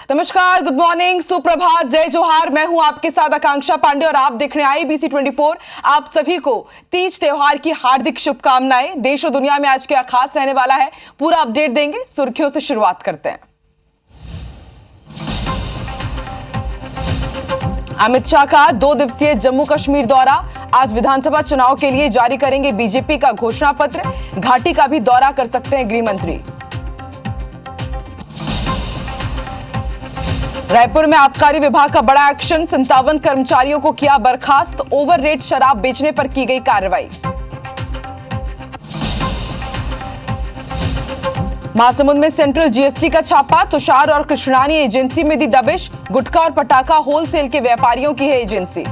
नमस्कार, good morning, सुप्रभात, जय जोहार। मैं हूं आपके साथ आकांक्षा पांडे और आप देख रहे हैं IBC 24। आप सभी को तीज त्योहार की हार्दिक शुभकामनाएं। देश और दुनिया में आज क्या खास रहने वाला है, पूरा अपडेट देंगे। सुर्खियों से शुरुआत करते हैं। अमित शाह का 2 दिवसीय जम्मू कश्मीर दौरा। आज विधानसभा चुनाव के लिए जारी करेंगे बीजेपी का घोषणा पत्र। घाटी का भी दौरा कर सकते हैं गृह मंत्री। रायपुर में आबकारी विभाग का बड़ा एक्शन। 57 कर्मचारियों को किया बर्खास्त। ओवर रेट शराब बेचने पर की गई कार्रवाई। महासमुंद में सेंट्रल GST का छापा। तुषार और कृष्णानी एजेंसी में दी दबिश। गुटखा और पटाखा होलसेल के व्यापारियों की है एजेंसी।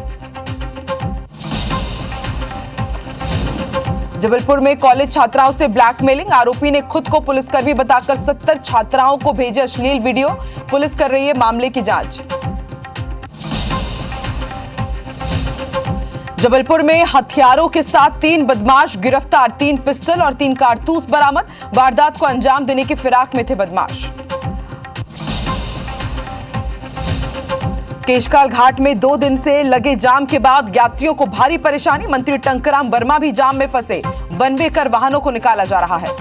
जबलपुर में कॉलेज छात्राओं से ब्लैकमेलिंग। आरोपी ने खुद को पुलिसकर्मी बताकर 70 छात्राओं को भेजे अश्लील वीडियो। पुलिस कर रही है मामले की जांच। जबलपुर में हथियारों के साथ 3 बदमाश गिरफ्तार। 3 पिस्टल और 3 कारतूस बरामद। वारदात को अंजाम देने की फिराक में थे बदमाश। केशकाल घाट में 2 दिन से लगे जाम के बाद यात्रियों को भारी परेशानी। मंत्री टंकराम वर्मा भी जाम में फंसे। वन वे कर वाहनों को निकाला जा रहा है।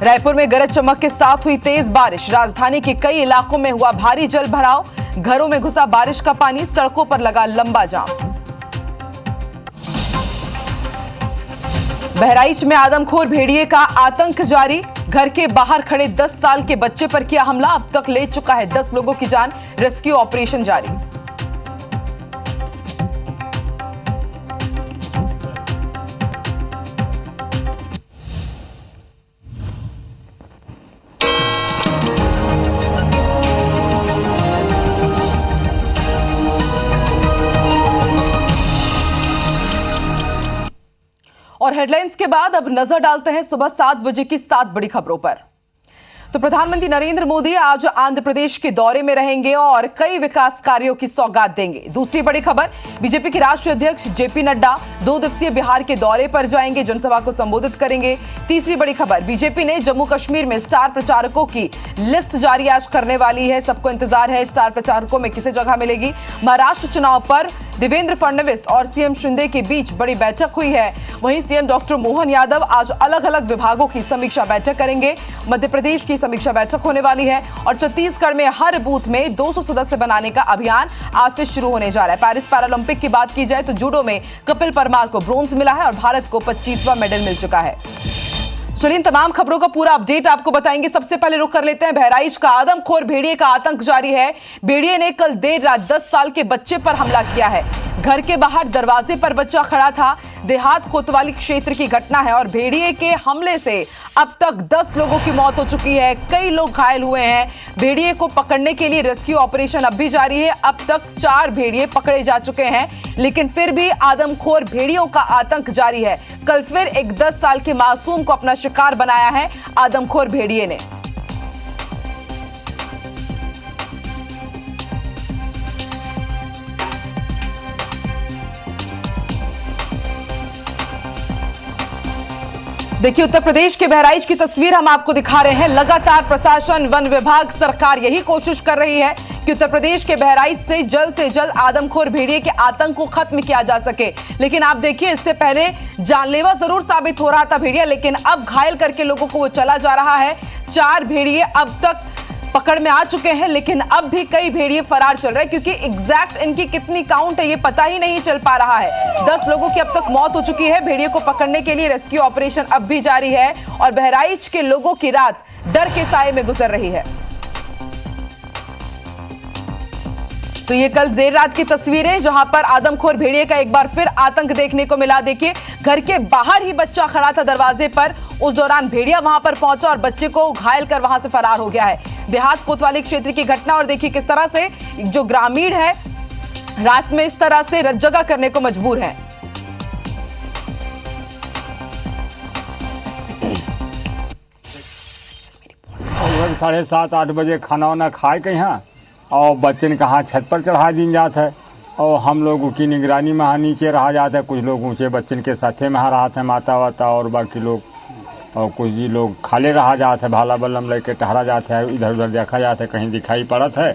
रायपुर में गरज चमक के साथ हुई तेज बारिश। राजधानी के कई इलाकों में हुआ भारी जल भराव। घरों में घुसा बारिश का पानी। सड़कों पर लगा लंबा जाम। बहराइच में आदमखोर भेड़िए का आतंक जारी। घर के बाहर खड़े 10 साल के बच्चे पर किया हमला। अब तक ले चुका है 10 लोगों की जान। रेस्क्यू ऑपरेशन जारी। और हेडलाइंस के बाद अब नजर डालते हैं सुबह 7 बजे की 7 बड़ी खबरों पर। तो प्रधानमंत्री नरेंद्र मोदी आज आंध्र प्रदेश के दौरे में रहेंगे और कई विकास कार्यों की सौगात देंगे। दूसरी बड़ी खबर, बीजेपी के राष्ट्रीय अध्यक्ष JP नड्डा 2 दिवसीय बिहार के दौरे पर जाएंगे, जनसभा को संबोधित करेंगे। तीसरी बड़ी खबर, बीजेपी ने जम्मू कश्मीर में स्टार प्रचारकों की लिस्ट जारी आज करने वाली है। सबको इंतजार है स्टार प्रचारकों में किसे जगह मिलेगी। महाराष्ट्र चुनाव पर देवेंद्र फडणवीस और CM शिंदे के बीच बड़ी बैठक हुई है। वहीं CM डॉक्टर मोहन यादव आज अलग अलग विभागों की समीक्षा बैठक करेंगे। मध्य प्रदेश की समीक्षा बैठक होने वाली है और छत्तीसगढ़ में हर बूथ में 200 सदस्य बनाने का अभियान आज से शुरू होने जा रहा है। पेरिस पैरालंपिक की बात की जाए तो जूडो में कपिल परमार को ब्रोंज मिला है और भारत को 25वां मेडल मिल चुका है। चलिए, इन तमाम खबरों का पूरा अपडेट आपको बताएंगे। सबसे पहले रुक कर लेते हैं बहराइच का। आदमखोर भेड़िए का आतंक जारी है। भेड़िए ने कल देर रात 10 साल के बच्चे पर हमला किया है। घर के बाहर दरवाजे पर बच्चा खड़ा था। देहात कोतवाली क्षेत्र की घटना है और भेड़िए के हमले से अब तक 10 लोगों की मौत हो चुकी है। कई लोग घायल हुए हैं। भेड़िए को पकड़ने के लिए रेस्क्यू ऑपरेशन अब भी जारी है। अब तक 4 भेड़िए पकड़े जा चुके हैं, लेकिन फिर भी आदमखोर भेड़ियों का आतंक जारी है। कल फिर एक 10 साल के मासूम को अपना शिकार बनाया है आदमखोर भेड़िए ने। देखिए, उत्तर प्रदेश के बहराइच की तस्वीर हम आपको दिखा रहे हैं। लगातार प्रशासन, वन विभाग, सरकार यही कोशिश कर रही है कि उत्तर प्रदेश के बहराइच से जल्द आदमखोर भेड़िए के आतंक को खत्म किया जा सके। लेकिन आप देखिए, इससे पहले जानलेवा जरूर साबित हो रहा था भेड़िया, लेकिन अब घायल करके लोगों को वो चला जा रहा है। 4 भेड़िए अब तक पकड़ में आ चुके हैं, लेकिन अब भी कई भेड़िए फरार चल रहे हैं क्योंकि एग्जैक्ट इनकी कितनी काउंट है ये पता ही नहीं चल पा रहा है। 10 लोगों की अब तक मौत हो चुकी है। भेड़िए को पकड़ने के लिए रेस्क्यू ऑपरेशन अब भी जारी है और बहराइच के लोगों की रात डर के साए में गुजर रही है। तो ये कल देर रात की तस्वीरें जहां पर आदमखोर भेड़िए का एक बार फिर आतंक देखने को मिला। देखिए, घर के बाहर ही बच्चा खड़ा था दरवाजे पर। उस दौरान भेड़िया वहां पर पहुंचा और बच्चे को घायल कर वहां से फरार हो गया है। देहात कोतवाली क्षेत्र की घटना और देखिए किस तरह से जो ग्रामीण है रात में इस तरह से जगह करने को मजबूर है। लगभग 7:30-8 बजे खाना वाना खाए के यहाँ और बच्चे ने कहा छत पर चढ़ा दिन जाता है और हम लोगों की निगरानी में नीचे रहा जाता है। कुछ लोग ऊंचे बच्चन के साथे में रहा थे, माता वाता और बाकी लोग और कुछ जी लोग खाले रहा जाते है, भाला बल्लम लेके टहरा जाते है, इधर उधर देखा जाता है, कहीं दिखाई पड़त है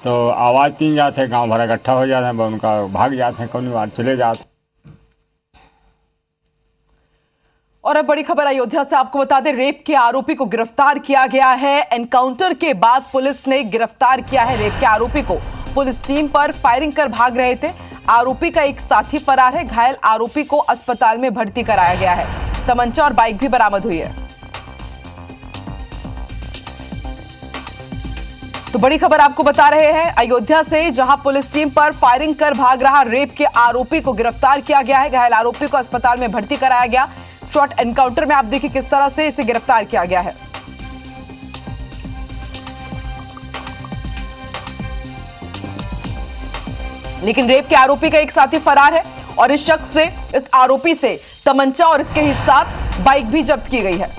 तो आवाज़ तीन जाते हैं, गांव भर इकट्ठा हो जाते हैं, उनका भाग जाते हैं, कौन बार चले जाते। और अब बड़ी खबर अयोध्या से आपको बता दें, रेप के आरोपी को गिरफ्तार किया गया है। एनकाउंटर के बाद पुलिस ने गिरफ्तार किया है रेप के आरोपी को। पुलिस टीम पर फायरिंग कर भाग रहे थे। आरोपी का एक साथी फरार है। घायल आरोपी को अस्पताल में भर्ती कराया गया है। तमंचा और बाइक भी बरामद हुई है। तो बड़ी खबर आपको बता रहे हैं अयोध्या से, जहां पुलिस टीम पर फायरिंग कर भाग रहा रेप के आरोपी को गिरफ्तार किया गया है। घायल आरोपी को अस्पताल में भर्ती कराया गया। शॉर्ट एनकाउंटर में आप देखिए किस तरह से इसे गिरफ्तार किया गया है। लेकिन रेप के आरोपी का एक साथी फरार है और इस शख्स से, इस आरोपी से तमंचा और इसके ही साथ बाइक भी जब्त की गई है।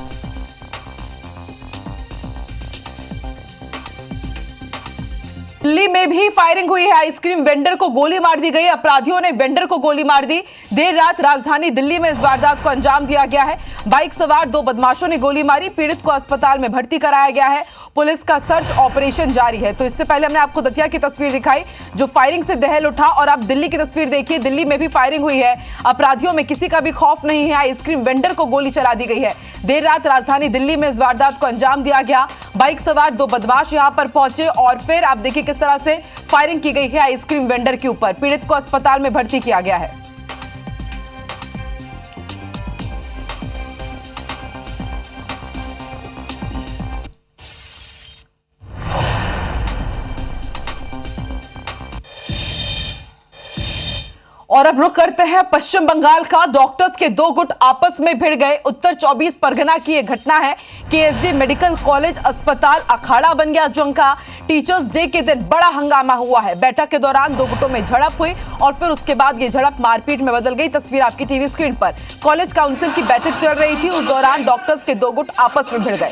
दिल्ली में भी फायरिंग हुई है। आइसक्रीम वेंडर को गोली मार दी गई। अपराधियों ने वेंडर को गोली मार दी। देर रात राजधानी दिल्ली में इस वारदात को अंजाम दिया गया है। बाइक सवार दो बदमाशों ने गोली मारी। पीड़ित को अस्पताल में भर्ती कराया गया है। पुलिस का सर्च ऑपरेशन जारी है। तो इससे पहले हमने आपको दतिया की तस्वीर दिखाई जो फायरिंग से दहल उठा, और आप दिल्ली की तस्वीर देखिए। दिल्ली में भी फायरिंग हुई है। अपराधियों में किसी का भी खौफ नहीं है। आइसक्रीम वेंडर को गोली चला दी गई है। देर रात राजधानी दिल्ली में इस वारदात को अंजाम दिया गया। बाइक सवार दो बदमाश यहां पर पहुंचे और फिर आप देखिए किस तरह से फायरिंग की गई है आइसक्रीम वेंडर के ऊपर। पीड़ित को अस्पताल में भर्ती किया गया है। और अब रुक करते हैं पश्चिम बंगाल का। डॉक्टर्स के दो गुट आपस में भिड़ गए। उत्तर 24 परगना की यह घटना है। केएसडी मेडिकल कॉलेज अस्पताल अखाड़ा बन गया जंग का। टीचर्स डे के दिन बड़ा हंगामा हुआ है। बैठक के दौरान दो गुटों में झड़प हुई और फिर उसके बाद ये झड़प मारपीट में बदल गई। तस्वीर आपकी टीवी स्क्रीन पर। कॉलेज काउंसिल की बैठक चल रही थी। उस दौरान डॉक्टर्स के दो गुट आपस में भिड़ गए।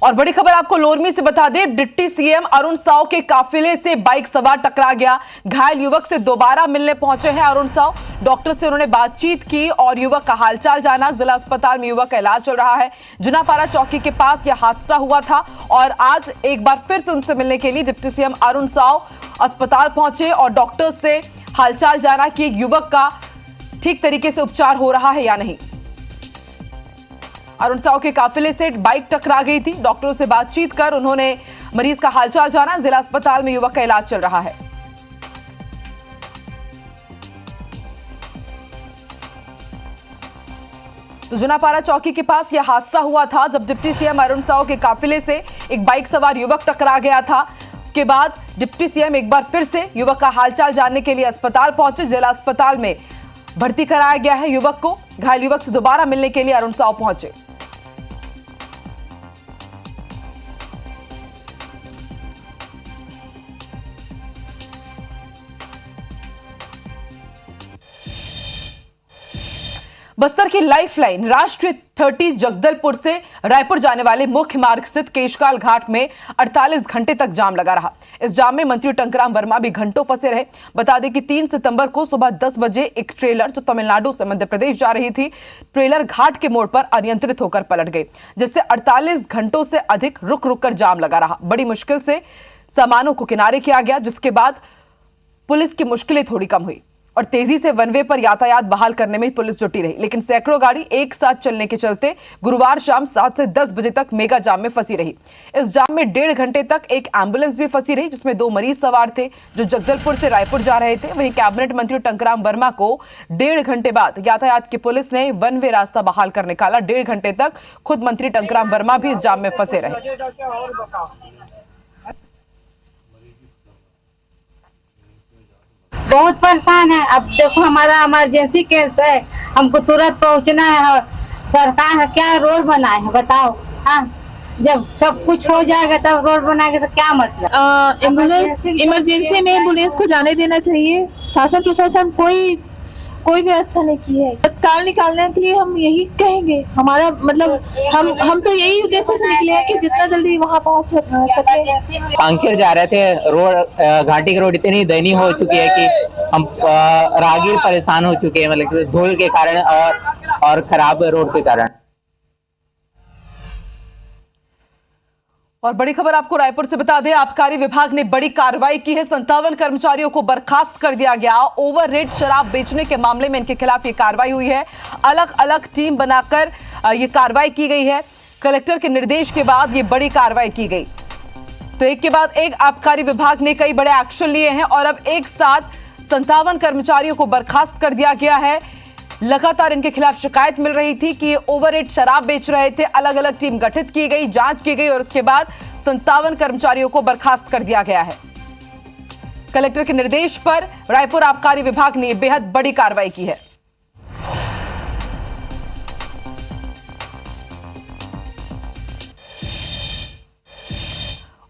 और बड़ी खबर आपको लोरमी से बता दें, डिप्टी सीएम अरुण साव के काफिले से बाइक सवार टकरा गया। घायल युवक से दोबारा मिलने पहुंचे हैं अरुण साव। डॉक्टर से उन्होंने बातचीत की और युवक का हालचाल जाना। जिला अस्पताल में युवक का इलाज चल रहा है। जुनापारा चौकी के पास यह हादसा हुआ था और आज एक बार फिर से उनसे मिलने के लिए डिप्टी सीएम अरुण साव अस्पताल पहुंचे और डॉक्टर से हालचाल जाना कि युवक का ठीक तरीके से उपचार हो रहा है या नहीं। अरुण साव के काफिले से बाइक टकरा गई थी। डॉक्टरों से बातचीत कर उन्होंने मरीज का हालचाल जाना। जिला अस्पताल में युवक का इलाज चल रहा है। तो जुनापारा चौकी के पास यह हादसा हुआ था जब डिप्टी सीएम अरुण साव के काफिले से एक बाइक सवार युवक टकरा गया था। उसके बाद डिप्टी सीएम एक बार फिर से युवक का हालचाल जानने के लिए अस्पताल पहुंचे। जिला अस्पताल में भर्ती कराया गया है युवक को। घायल युवक से दोबारा मिलने के लिए अरुण साव पहुंचे। बस्तर की लाइफलाइन राष्ट्रीय 30 जगदलपुर से रायपुर जाने वाले मुख्य मार्ग स्थित केशकाल घाट में 48 घंटे तक जाम लगा रहा। इस जाम में मंत्री टंकराम वर्मा भी घंटों फंसे रहे। बता दें कि 3 सितंबर को सुबह 10 बजे एक ट्रेलर जो तमिलनाडु से मध्य प्रदेश जा रही थी, ट्रेलर घाट के मोड़ पर अनियंत्रित होकर पलट गई, जिससे 48 घंटों से अधिक रुक रुक कर जाम लगा रहा। बड़ी मुश्किल से सामानों को किनारे किया गया, जिसके बाद पुलिस की मुश्किलें थोड़ी कम हुई और तेजी से वन वे पर यातायात बहाल करने में पुलिस जुटी रही। लेकिन सैकड़ों गाड़ी एक साथ चलने के चलते गुरुवार शाम 7 से 10 बजे तक मेगा जाम में फंसी रही। इस जाम में 1.5 घंटे तक एक एम्बुलेंस भी फंसी रही, जिसमें 2 मरीज सवार थे जो जगदलपुर से रायपुर जा रहे थे। वहीं कैबिनेट मंत्री टंकराम वर्मा को 1.5 घंटे बाद यातायात की पुलिस ने वन वे रास्ता बहाल कर निकाला। 1.5 घंटे तक खुद मंत्री टंकराम वर्मा भी इस जाम में फंसे रहे। बहुत परेशान है। अब देखो हमारा इमरजेंसी केस है, हमको तुरंत पहुंचना है। सरकार क्या रोड बनाए है बताओ। हाँ, जब सब कुछ हो जाएगा तब रोड बनाएगा तो क्या मतलब। एम्बुलेंस इमरजेंसी में एम्बुलेंस को जाने देना चाहिए। शासन प्रशासन कोई व्यवस्था नहीं की है। निकालने के लिए हम यही कहेंगे। हमारा मतलब हम तो यही उद्देश्य से निकले हैं कि जितना जल्दी वहाँ पहुँच सके। कांकेर जा रहे थे, रोड घाटी की रोड इतनी दयनीय हो चुकी है कि हम राहगीर परेशान हो चुके हैं, मतलब धूल के कारण और खराब रोड के कारण। और बड़ी खबर आपको रायपुर से बता दें, आबकारी विभाग ने बड़ी कार्रवाई की है। 57 कर्मचारियों को बर्खास्त कर दिया गया। ओवर रेट शराब बेचने के मामले में इनके खिलाफ ये कार्रवाई हुई है। अलग अलग टीम बनाकर ये कार्रवाई की गई है। कलेक्टर के निर्देश के बाद ये बड़ी कार्रवाई की गई। तो एक के बाद एक आबकारी विभाग ने कई बड़े एक्शन लिए हैं और अब एक साथ 57 कर्मचारियों को बर्खास्त कर दिया गया है। लगातार इनके खिलाफ शिकायत मिल रही थी कि ओवर रेट शराब बेच रहे थे। अलग अलग टीम गठित की गई, जांच की गई और उसके बाद 57 कर्मचारियों को बर्खास्त कर दिया गया है। कलेक्टर के निर्देश पर रायपुर आबकारी विभाग ने बेहद बड़ी कार्रवाई की है।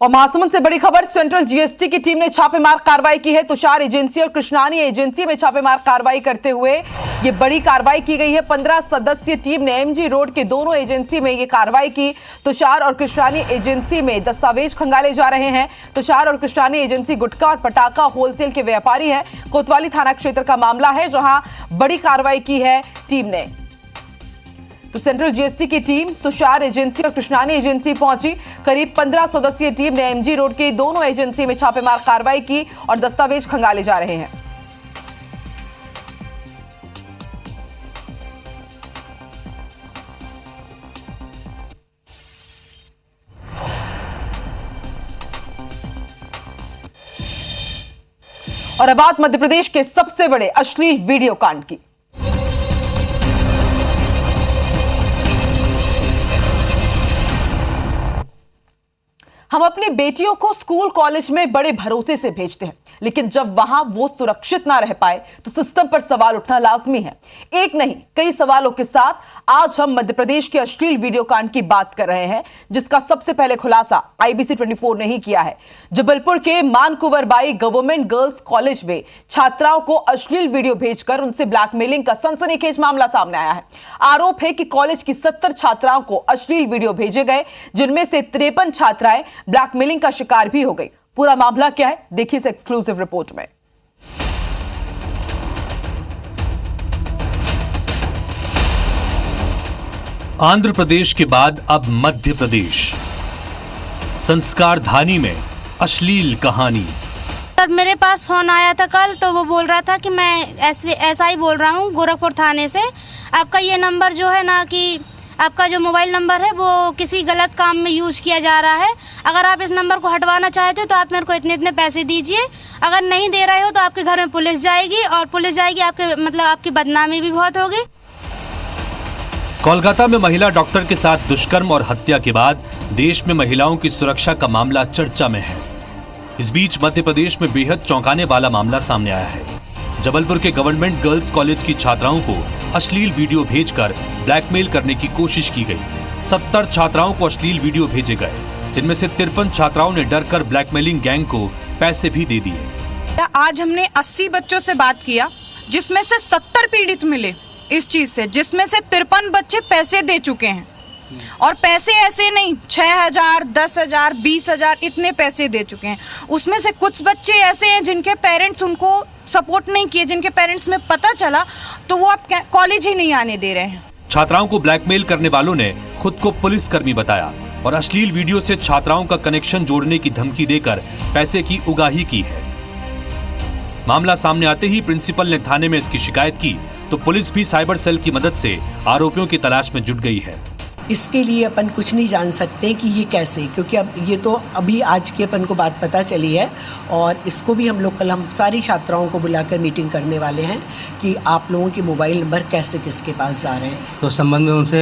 और महासमुंद से बड़ी खबर, सेंट्रल जीएसटी की टीम ने छापेमार कार्रवाई की है। तुषार एजेंसी और कृष्णानी एजेंसी में छापेमार कार्रवाई करते हुए ये बड़ी कार्रवाई की गई है। 15 सदस्यीय टीम ने एमजी रोड के दोनों एजेंसी में ये कार्रवाई की। तुषार और कृष्णानी एजेंसी में दस्तावेज खंगाले जा रहे हैं। तुषार और कृष्णानी एजेंसी गुटखा और पटाखा होलसेल के व्यापारी हैं। कोतवाली थाना क्षेत्र का मामला है जहां बड़ी कार्रवाई की है टीम ने। तो सेंट्रल जीएसटी की टीम तुषार एजेंसी और कृष्णानी एजेंसी पहुंची। करीब 15 सदस्यीय टीम ने एमजी रोड के दोनों एजेंसी में छापेमार कार्रवाई की और दस्तावेज खंगाले जा रहे हैं। और अब बात मध्य प्रदेश के सबसे बड़े अश्लील वीडियो कांड की। हम अपनी बेटियों को स्कूल कॉलेज में बड़े भरोसे से भेजते हैं, लेकिन जब वहां वो सुरक्षित ना रह पाए तो सिस्टम पर सवाल उठना लाजमी है। एक नहीं कई सवालों के साथ आज हम मध्य प्रदेश के अश्लील वीडियो कांड की बात कर रहे हैं, जिसका सबसे पहले खुलासा IBC 24 ने ही किया है। जबलपुर के मानकुंवरबाई गवर्नमेंट गर्ल्स कॉलेज में छात्राओं को अश्लील वीडियो भेजकर उनसे ब्लैकमेलिंग का सनसनीखेज मामला सामने आया है। आरोप है कि कॉलेज की 70 छात्राओं को अश्लील वीडियो भेजे गए, जिनमें से 53 छात्राएं ब्लैकमेलिंग का शिकार भी हो गई। पूरा मामला क्या है, देखिए इस एक्सक्लूसिव रिपोर्ट में। आंध्र प्रदेश के बाद अब मध्य प्रदेश, संस्कार धानी में अश्लील कहानी। सर मेरे पास फोन आया था कल, तो वो बोल रहा था कि मैं ऐसा ही बोल रहा हूँ गोरखपुर थाने से। आपका ये नंबर जो है ना, कि आपका जो मोबाइल नंबर है वो किसी गलत काम में यूज़ किया जा रहा है। अगर आप इस नंबर को हटवाना चाहते हो तो आप मेरे को इतने इतने पैसे दीजिए। अगर नहीं दे रहे हो तो आपके घर में पुलिस जाएगी, और पुलिस जाएगी आपकी बदनामी भी बहुत होगी। कोलकाता में महिला डॉक्टर के साथ दुष्कर्म और हत्या के बाद देश में महिलाओं की सुरक्षा का मामला चर्चा में है। इस बीच मध्य प्रदेश में बेहद चौंकाने वाला मामला सामने आया है। जबलपुर के गवर्नमेंट गर्ल्स कॉलेज की छात्राओं को अश्लील वीडियो भेजकर ब्लैकमेल करने की कोशिश की गई। 70 छात्राओं को अश्लील वीडियो भेजे गए, जिनमें से 53 छात्राओं ने डरकर ब्लैकमेलिंग गैंग को पैसे भी दे दिए। आज हमने 80 बच्चों से बात किया, जिसमें से 70 पीड़ित मिले इस चीज से, जिसमें से 53 बच्चे पैसे दे चुके हैं। और पैसे ऐसे नहीं 6,000, 10,000, 20,000 इतने पैसे दे चुके हैं। उसमें से कुछ बच्चे ऐसे हैं जिनके पेरेंट्स उनको सपोर्ट नहीं किए, जिनके पेरेंट्स में पता चला तो वो अब कॉलेज ही नहीं आने दे रहे हैं। छात्राओं को ब्लैकमेल करने वालों ने खुद को पुलिसकर्मी बताया और अश्लील वीडियो से छात्राओं का कनेक्शन जोड़ने की धमकी देकर पैसे की उगाही की है। मामला सामने आते ही प्रिंसिपल ने थाने में इसकी शिकायत की, तो पुलिस भी साइबर सेल की मदद से आरोपियों की तलाश में जुट गई है। इसके लिए अपन कुछ नहीं जान सकते कि ये कैसे, क्योंकि अब ये तो अभी आज की अपन को बात पता चली है, और इसको भी हम लोग कल हम सारी छात्राओं को बुलाकर मीटिंग करने वाले हैं कि आप लोगों के मोबाइल नंबर कैसे किसके पास जा रहे हैं। तो संबंध में उनसे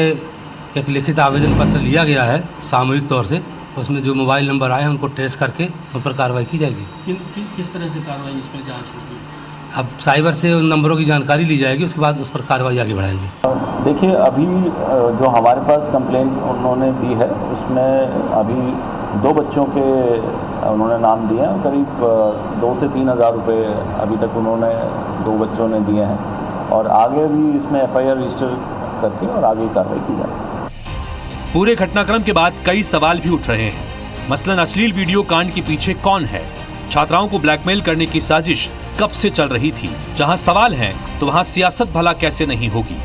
एक लिखित आवेदन पत्र लिया गया है सामूहिक तौर से। उसमें जो मोबाइल नंबर आए हैं उनको ट्रेस करके उन पर कार्रवाई की जाएगी। किस तरह से कार्रवाई इसमें जाँच होगी? अब साइबर से उन नंबरों की जानकारी ली जाएगी, उसके बाद उस पर कार्रवाई आगे बढ़ाएंगे। देखिए, अभी जो हमारे पास कंप्लेंट उन्होंने दी है उसमें अभी 2 बच्चों के उन्होंने नाम दिए हैं। करीब 2 से 3 हज़ार रुपये अभी तक उन्होंने 2 बच्चों ने दिए हैं। और आगे भी इसमें FIR रजिस्टर करके और आगे कार्रवाई की जाए। पूरे घटनाक्रम के बाद कई सवाल भी उठ रहे हैं। मसलन अश्लील वीडियो कांड के पीछे कौन है? छात्राओं को ब्लैकमेल करने की साजिश कब से चल रही थी? जहां सवाल हैं तो वहां सियासत भला कैसे नहीं होगी?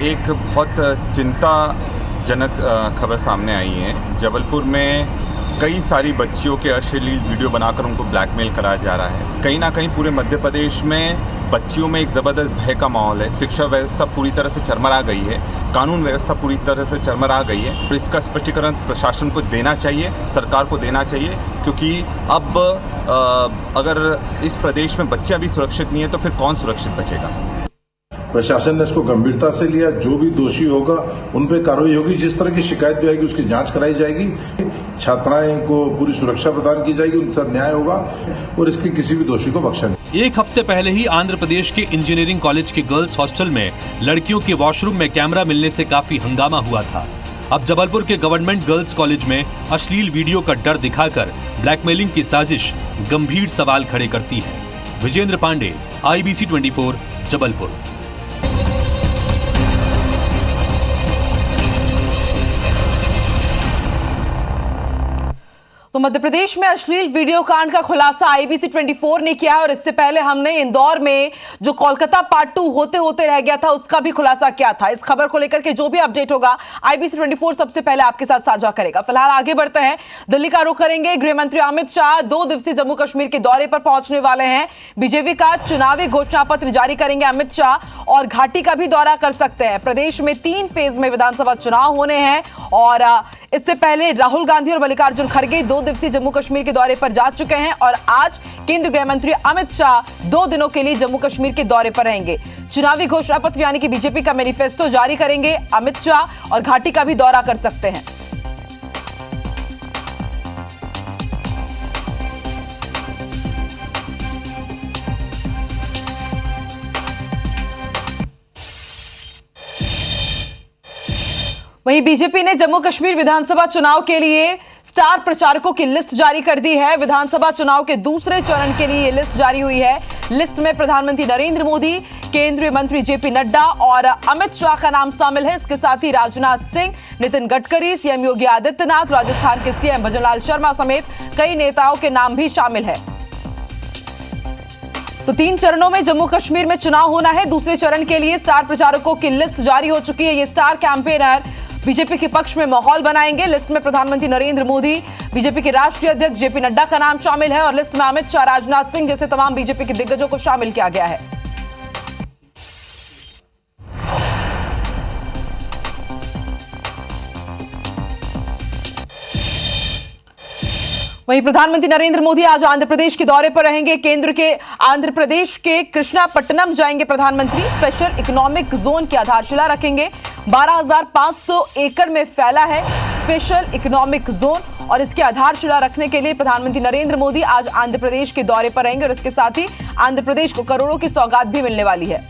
एक बहुत चिंताजनक खबर सामने आई है। जबलपुर में कई सारी बच्चियों के अश्लील वीडियो बनाकर उनको ब्लैकमेल कराया जा रहा है। कहीं ना कहीं पूरे मध्य प्रदेश में बच्चियों में एक ज़बरदस्त भय का माहौल है। शिक्षा व्यवस्था पूरी तरह से चरमरा गई है, कानून व्यवस्था पूरी तरह से चरमरा गई है। तो इसका स्पष्टीकरण प्रशासन को देना चाहिए, सरकार को देना चाहिए, क्योंकि अब अगर इस प्रदेश में बच्चा भी सुरक्षित नहीं है तो फिर कौन सुरक्षित बचेगा? प्रशासन ने इसको गंभीरता से लिया। जो भी दोषी होगा उन पर कार्रवाई होगी। जिस तरह की शिकायत भी आएगी उसकी जांच कराई जाएगी। छात्राएं को पूरी सुरक्षा प्रदान की जाएगी, उनके साथ न्याय होगा और इसके किसी भी दोषी को बख्शा नहीं। एक हफ्ते पहले ही आंध्र प्रदेश के इंजीनियरिंग कॉलेज के गर्ल्स हॉस्टल में लड़कियों के वॉशरूम में कैमरा मिलने से काफी हंगामा हुआ था। अब जबलपुर के गवर्नमेंट गर्ल्स कॉलेज में अश्लील वीडियो का डर दिखाकर ब्लैकमेलिंग की साजिश गंभीर सवाल खड़े करती है। विजेंद्र पांडे, IBC 24, जबलपुर। तो मध्य प्रदेश में अश्लील वीडियो कांड का खुलासा IBC 24 ने किया है और इससे पहले हमने इंदौर में जो कोलकाता पार्ट 2 होते होते रह गया था उसका भी खुलासा किया था। इस खबर को लेकर के जो भी अपडेट होगा IBC 24 सबसे पहले आपके साथ साझा करेगा। फिलहाल आगे बढ़ते हैं, दिल्ली का रुख करेंगे। गृह मंत्री अमित शाह 2 दिवसीय जम्मू कश्मीर के दौरे पर पहुंचने वाले हैं। बीजेपी का चुनावी घोषणा पत्र जारी करेंगे अमित शाह और घाटी का भी दौरा कर सकते हैं। प्रदेश में 3 फेज में विधानसभा चुनाव होने हैं और इससे पहले राहुल गांधी और मल्लिकार्जुन खड़गे 2 दिवसीय जम्मू कश्मीर के दौरे पर जा चुके हैं और आज केंद्रीय गृह मंत्री अमित शाह 2 दिनों के लिए जम्मू कश्मीर के दौरे पर रहेंगे। चुनावी घोषणा पत्र यानी कि बीजेपी का मैनिफेस्टो जारी करेंगे अमित शाह और घाटी का भी दौरा कर सकते हैं। वहीं बीजेपी ने जम्मू कश्मीर विधानसभा चुनाव के लिए स्टार प्रचारकों की लिस्ट जारी कर दी है। विधानसभा चुनाव के दूसरे चरण के लिए ये लिस्ट जारी हुई है। लिस्ट में प्रधानमंत्री नरेंद्र मोदी, केंद्रीय मंत्री JP नड्डा और अमित शाह का नाम शामिल है। इसके साथ ही राजनाथ सिंह, नितिन गडकरी, CM योगी आदित्यनाथ, राजस्थान के CM भजनलाल शर्मा समेत कई नेताओं के नाम भी शामिल है। तो 3 चरणों में जम्मू कश्मीर में चुनाव होना है। दूसरे चरण के लिए स्टार प्रचारकों की लिस्ट जारी हो चुकी है। ये स्टार कैंपेनर बीजेपी के पक्ष में माहौल बनाएंगे। लिस्ट में प्रधानमंत्री नरेंद्र मोदी, बीजेपी के राष्ट्रीय अध्यक्ष JP नड्डा का नाम शामिल है और लिस्ट में अमित शाह, राजनाथ सिंह जैसे तमाम बीजेपी के दिग्गजों को शामिल किया गया है। वहीं प्रधानमंत्री नरेंद्र मोदी आज आंध्र प्रदेश के दौरे पर रहेंगे। केंद्र के आंध्र प्रदेश के कृष्णापट्टनम जाएंगे प्रधानमंत्री। स्पेशल इकोनॉमिक जोन की आधारशिला रखेंगे। 12,500 एकड़ में फैला है स्पेशल इकोनॉमिक जोन और इसकी आधारशिला रखने के लिए प्रधानमंत्री नरेंद्र मोदी आज आंध्र प्रदेश के दौरे पर रहेंगे और इसके साथ ही आंध्र प्रदेश को करोड़ों की सौगात भी मिलने वाली है।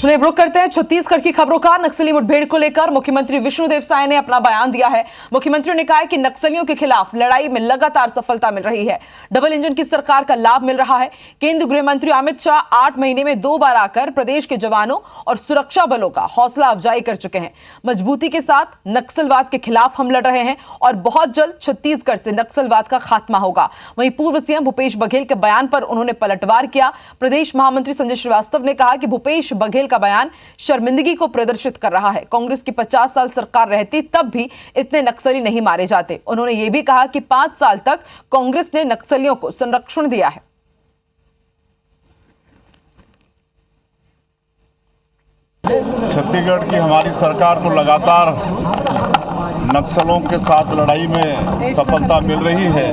रुक करते हैं छत्तीसगढ़ की खबरों का। नक्सली मुठभेड़ को लेकर मुख्यमंत्री विष्णुदेव साय ने अपना बयान दिया है। मुख्यमंत्री ने कहा है कि नक्सलियों के खिलाफ लड़ाई में लगातार सफलता मिल रही है। डबल इंजन की सरकार का लाभ मिल रहा है। केंद्रीय गृह मंत्री अमित शाह 8 महीने में 2 बार आकर प्रदेश के जवानों और सुरक्षा बलों का हौसला अफजाई कर चुके हैं। मजबूती के साथ नक्सलवाद के खिलाफ हम लड़ रहे हैं और बहुत जल्द छत्तीसगढ़ से नक्सलवाद का खात्मा होगा। वहीं पूर्व CM भूपेश बघेल के बयान पर उन्होंने पलटवार किया। प्रदेश महामंत्री संजय श्रीवास्तव ने कहा कि भूपेश बघेल का बयान शर्मिंदगी को प्रदर्शित कर रहा है। कांग्रेस की 50 साल सरकार रहती तब भी इतने नक्सली नहीं मारे जाते। उन्होंने यह भी कहा कि 5 साल तक कांग्रेस ने नक्सलियों को संरक्षण दिया है। छत्तीसगढ़ की हमारी सरकार को लगातार नक्सलों के साथ लड़ाई में सफलता मिल रही है।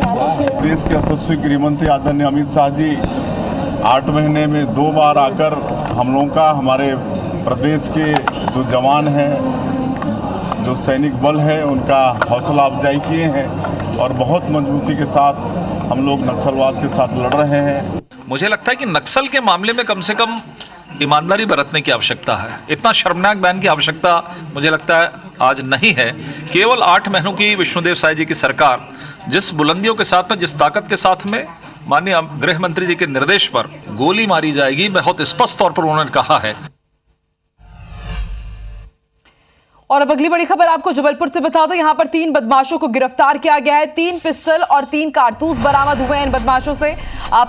देश के यशस्वी गृह मंत्री आदरणीय अमित शाह जी 8 महीने में 2 बार आकर हम लोगों का, हमारे प्रदेश के जो जवान हैं, जो सैनिक बल है, उनका हौसला अफजाई किए हैं और बहुत मजबूती के साथ हम लोग नक्सलवाद के साथ लड़ रहे हैं। मुझे लगता है कि नक्सल के मामले में कम से कम ईमानदारी बरतने की आवश्यकता है। इतना शर्मनाक बयान की आवश्यकता मुझे लगता है आज नहीं है। केवल 8 महीनों की विष्णुदेव साय जी की सरकार जिस बुलंदियों के साथ में, जिस ताकत के साथ में माननीय गृह मंत्री जी के निर्देश पर गोली मारी जाएगी, बहुत स्पष्ट तौर पर उन्होंने कहा है। और अब अगली बड़ी खबर आपको जबलपुर से बता दें, यहां पर 3 बदमाशों को गिरफ्तार किया गया है। 3 पिस्टल और 3 कारतूस बरामद हुए हैं इन बदमाशों से।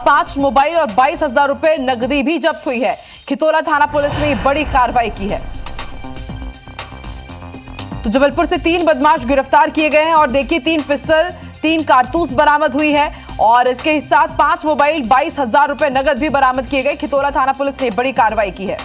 5 मोबाइल और 22,000 रुपए नकदी भी जब्त हुई है। खितौला थाना पुलिस ने बड़ी कार्रवाई की है। तो जबलपुर से 3 बदमाश गिरफ्तार किए गए हैं और देखिए 3 पिस्टल 3 कारतूस बरामद हुई है और इसके साथ 5 मोबाइल 22,000 रुपए नगद भी बरामद किए गए। खितौला थाना पुलिस ने बड़ी कार्रवाई की है।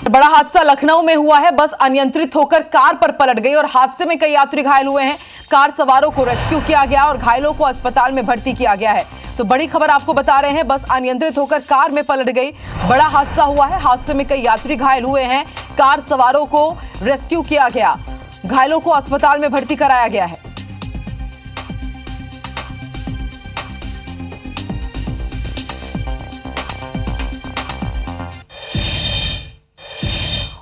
बड़ा हादसा लखनऊ में हुआ है। बस अनियंत्रित होकर कार पर पलट गई और हादसे में कई यात्री घायल हुए हैं। कार सवारों को रेस्क्यू किया गया और घायलों को अस्पताल में भर्ती किया गया है। तो बड़ी खबर आपको बता रहे हैं, बस अनियंत्रित होकर कार में पलट गई, बड़ा हादसा हुआ है। हादसे में कई यात्री घायल हुए हैं। कार सवारों को रेस्क्यू किया गया, घायलों को अस्पताल में भर्ती कराया गया है।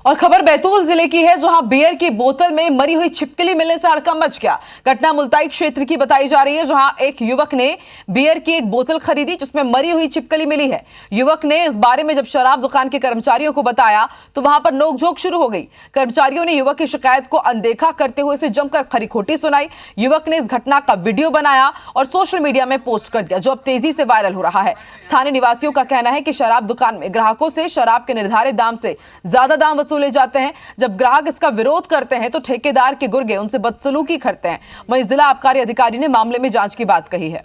और खबर बैतूल जिले की है, जहां बियर की बोतल में मरी हुई छिपकली मिलने से हड़कंप मच गया। घटना मुल्ताई क्षेत्र की बताई जा रही है, जहां एक युवक ने बियर की एक बोतल खरीदी जिसमें मरी हुई छिपकली मिली है। युवक ने इस बारे में जब शराब दुकान के कर्मचारियों को बताया तो वहां पर नोकझोंक शुरू हो गई। कर्मचारियों ने युवक की शिकायत को अनदेखा करते हुए इसे जमकर खरी खोटी सुनाई। युवक ने इस घटना का वीडियो बनाया और सोशल मीडिया में पोस्ट कर दिया, जो अब तेजी से वायरल हो रहा है। स्थानीय निवासियों का कहना है कि शराब दुकान में ग्राहकों से शराब के निर्धारित दाम से ज्यादा दाम ले जाते हैं। जब ग्राहक इसका विरोध करते हैं तो ठेकेदार के गुर्गे उनसे बदसलूकी करते हैं। वहीं जिला आबकारी अधिकारी ने मामले में जांच की बात कही है।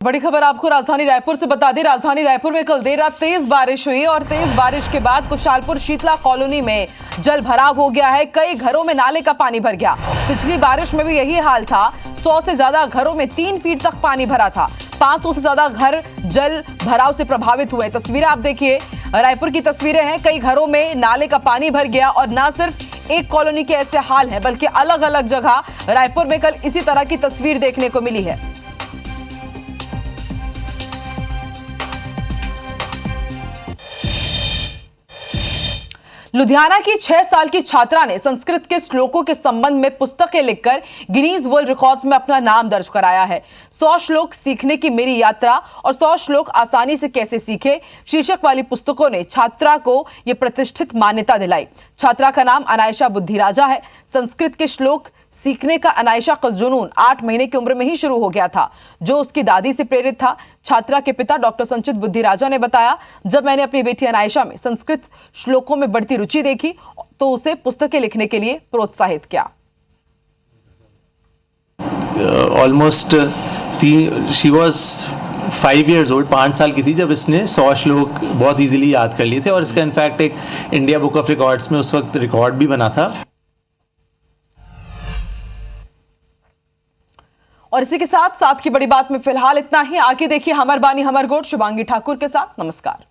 बड़ी खबर आपको राजधानी रायपुर से बता दें, राजधानी रायपुर में कल देर रात तेज बारिश हुई और तेज बारिश के बाद कुशालपुर शीतला कॉलोनी में जल भराव हो गया है। कई घरों में नाले का पानी भर गया। पिछली बारिश में भी यही हाल था। 100 से ज्यादा घरों में 3 फीट तक पानी भरा था। 500 से ज्यादा घर जल भराव से प्रभावित हुए। तस्वीरें आप देखिए, रायपुर की तस्वीरें हैं। कई घरों में नाले का पानी भर गया और न सिर्फ एक कॉलोनी के ऐसे हाल है, बल्कि अलग अलग जगह रायपुर में कल इसी तरह की तस्वीर देखने को मिली है। लुधियाना की 6 साल की छात्रा ने संस्कृत के श्लोकों के संबंध में पुस्तकें लिखकर गिनीज वर्ल्ड रिकॉर्ड्स में अपना नाम दर्ज कराया है। 100 श्लोक सीखने की मेरी यात्रा और 100 श्लोक आसानी से कैसे सीखे शीर्षक वाली पुस्तकों ने छात्रा को यह प्रतिष्ठित मान्यता दिलाई। छात्रा का नाम अनायशा बुद्धिराजा है। संस्कृत के श्लोक सीखने का अनायशा का जुनून 8 महीने की उम्र में ही शुरू हो गया था, जो उसकी दादी से प्रेरित था। छात्रा के पिता डॉक्टर संचित बुद्धिराजा ने बताया, जब मैंने अपनी बेटी अनायशा में संस्कृत श्लोकों में बढ़ती रुचि देखी तो उसे पुस्तकें लिखने के लिए प्रोत्साहित किया। Almost she was 5 years old, 5 साल की थी जब इसने 100 श्लोक बहुत इजीली याद कर लिए थे और इसका इनफैक्ट एक इंडिया बुक ऑफ रिकॉर्ड्स में उस वक्त रिकॉर्ड भी बना था। और इसी के साथ की बड़ी बात में फिलहाल इतना ही। आगे देखिए हमर बानी हमर गोट शुभांगी ठाकुर के साथ। नमस्कार।